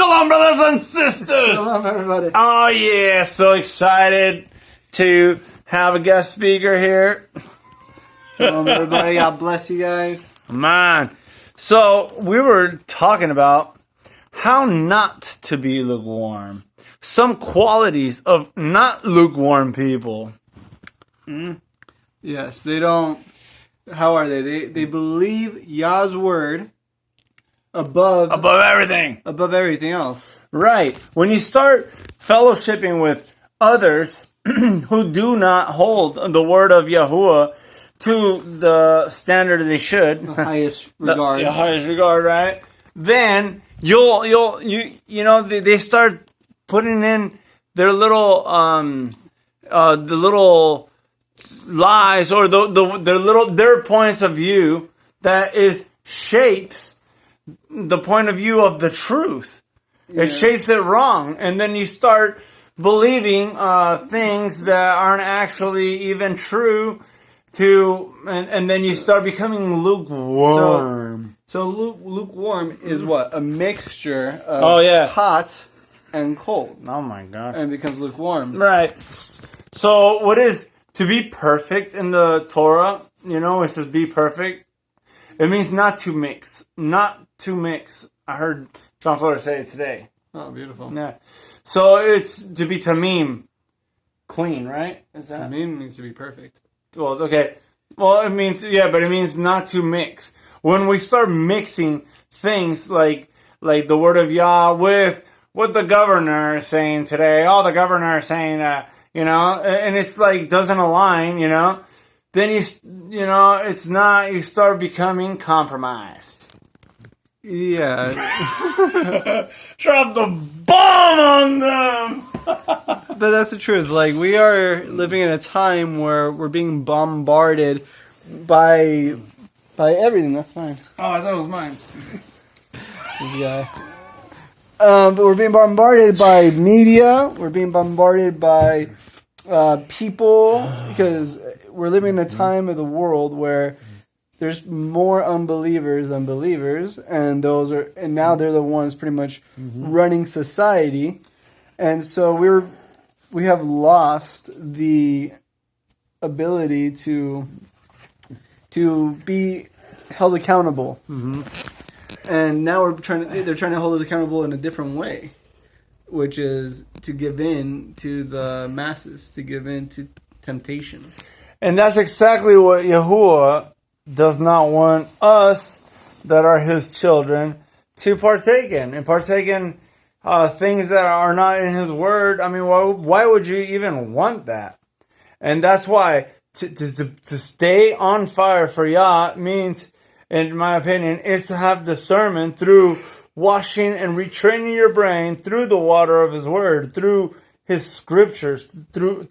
Shalom, brothers and sisters! Shalom, everybody. Oh, yeah, so excited to have a guest speaker here. Shalom, everybody. God bless you guys. Man, so we were talking about how not to be lukewarm. Some qualities of not lukewarm people. Yes, they don't. How are they? They believe Yah's word above everything else. Right. When you start fellowshipping with others who do not hold the word of Yahuwah to the standard they should, The highest regard. the highest regard, right? Then they start putting in their little the little lies or their points of view that shapes the point of view of the truth. Yeah. It shapes it wrong, and then you start believing things that aren't actually even true. And then you start becoming lukewarm. So lukewarm is what? A mixture of hot and cold. Oh my gosh. And it becomes lukewarm. Right. So what is to be perfect in the Torah? It says be perfect. It means not to mix. Not to mix. I heard John Fuller say it today. Oh, beautiful. Yeah. So it's to be tamim. Clean, right? Is that? Tamim means to be perfect. Well, okay. Well, it means, but it means not to mix. When we start mixing things like the word of Yah with what the governor is saying today, the governor is saying, and it's doesn't align, then it's not, you start becoming compromised. Yeah. Drop the bomb on them! But that's the truth. We are living in a time where we're being bombarded by everything. That's fine. Oh, I thought it was mine. This guy. But we're being bombarded by media. We're being bombarded by people because we're living in a time of the world where there's more unbelievers than believers, and now they're the ones pretty much running society, and so we have lost the ability to be held accountable, and now they're trying to hold us accountable in a different way, which is to give in to the masses, to give in to temptations, and that's exactly what Yahuwah does not want us that are his children to partake in. And partake in things that are not in his word. I mean, why would you even want that? And that's why to stay on fire for Yah means, in my opinion, is to have discernment through washing and retraining your brain through the water of his word, through his scriptures, through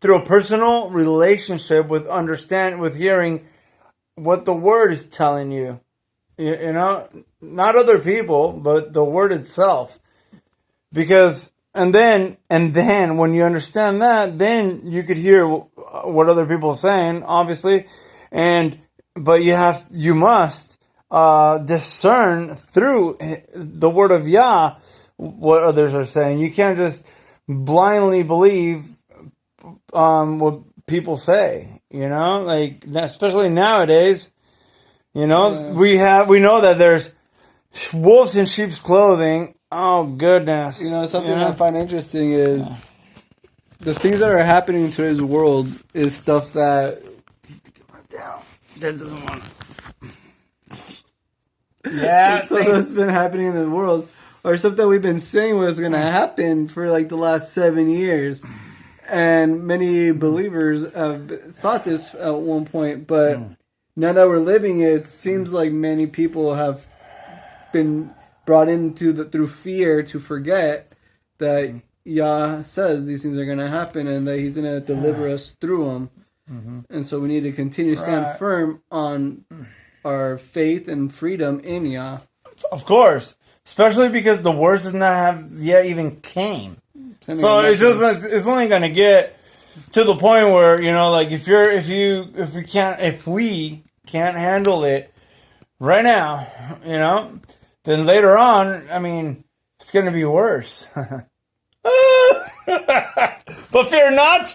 a personal relationship with hearing what the word is telling you, not other people, but the word itself. Because, and then when you understand that, then you could hear what other people are saying, obviously, but you must discern through the word of Yah what others are saying. You can't just blindly believe what people say, especially nowadays, we know that there's wolves in sheep's clothing. Oh goodness. Something I find interesting is the things that are happening in today's world is stuff that doesn't want stuff that's been happening in the world, or stuff that we've been saying was going to happen for the last 7 years. And many believers have thought this at one point, but now that we're living it seems like many people have been brought into through fear to forget that Yah says these things are going to happen and that he's going to deliver us through them. And so we need to continue to stand firm on our faith and freedom in Yah. Of course. Especially because the worst does not have yet even came. So it's only going to get to the point where, if we can't handle it right now, then later on, I mean, it's going to be worse. But fear not,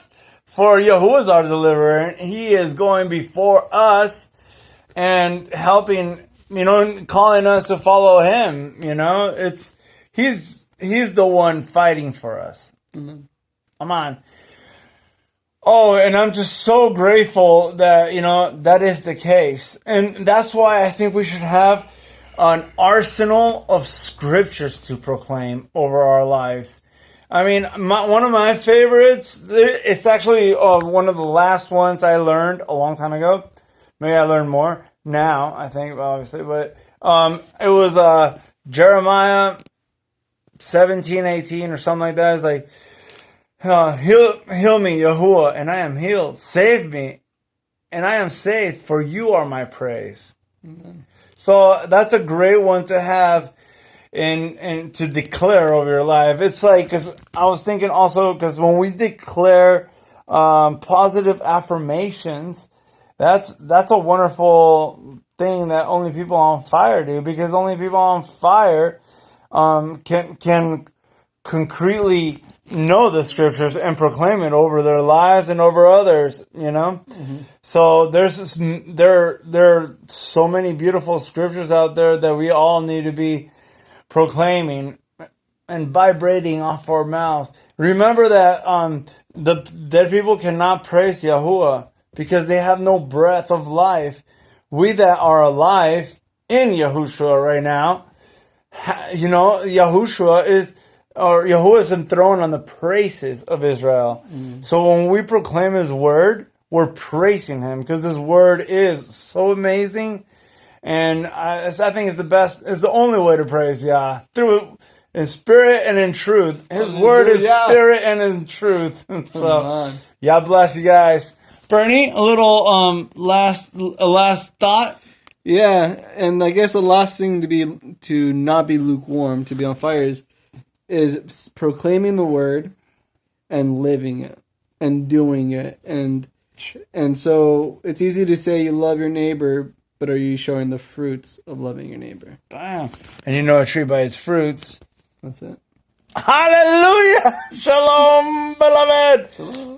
for Yahuwah is our deliverer. He is going before us and helping, calling us to follow him. He's the one fighting for us. Mm-hmm. Come on. Oh, and I'm just so grateful that, that is the case. And that's why I think we should have an arsenal of scriptures to proclaim over our lives. I mean, one of my favorites, it's actually one of the last ones I learned a long time ago. Maybe I learned more now, I think, obviously. But it was Jeremiah 17:18 or something like that. It's like, heal me, Yahuwah, and I am healed. Save me, and I am saved, for you are my praise. Mm-hmm. So that's a great one to have and to declare over your life. It's like, because I was thinking also, because when we declare positive affirmations, that's a wonderful thing that only people on fire do, because only people on fire can concretely know the scriptures and proclaim it over their lives and over others, Mm-hmm. So there are so many beautiful scriptures out there that we all need to be proclaiming and vibrating off our mouth. Remember that the dead people cannot praise Yahuwah because they have no breath of life. We that are alive in Yahushua right now, Yahuwah is enthroned on the praises of Israel. Mm. So when we proclaim his word, we're praising him because his word is so amazing. And I think it's the best, it's the only way to praise Yah. Through in spirit and in truth. His word is spirit and in truth. So, Yah bless you guys. Bernie, a little last thought? Yeah, and I guess the last thing to not be lukewarm, to be on fire is proclaiming the word and living it and doing it. And so it's easy to say you love your neighbor, but are you showing the fruits of loving your neighbor? Bam. And you know a tree by its fruits. That's it. Hallelujah. Shalom, beloved. Shalom.